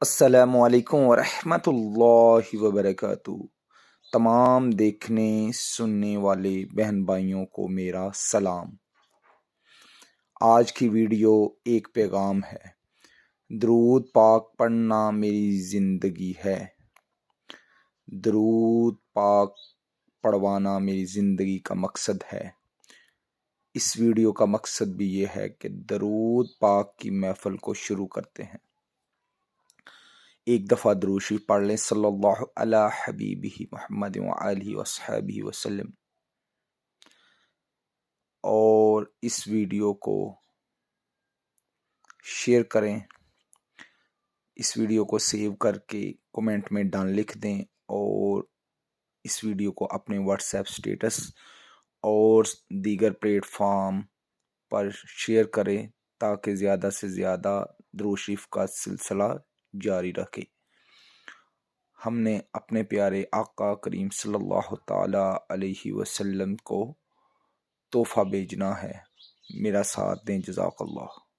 السلام علیکم ورحمۃ اللہ وبرکاتہ۔ تمام دیکھنے سننے والے بہن بھائیوں کو میرا سلام۔ آج کی ویڈیو ایک پیغام ہے۔ درود پاک پڑھنا میری زندگی ہے۔ درود پاک پڑھوانا میری زندگی کا مقصد ہے۔ اس ویڈیو کا مقصد بھی یہ ہے کہ درود پاک کی محفل کو شروع کرتے ہیں۔ ایک دفعہ درود شریف پڑھ لیں، صلی اللہ علی حبیبہ محمد وآلہ وصحبہ وسلم، اور اس ویڈیو کو شیئر کریں۔ اس ویڈیو کو سیو کر کے کومنٹ میں ڈن لکھ دیں، اور اس ویڈیو کو اپنے واٹس ایپ سٹیٹس اور دیگر پلیٹ فارم پر شیئر کریں تاکہ زیادہ سے زیادہ درود شریف کا سلسلہ جاری رکھے۔ ہم نے اپنے پیارے آقا کریم صلی اللہ تعالی علیہ وسلم کو تحفہ بھیجنا ہے۔ میرا ساتھ دیں، جزاک اللہ۔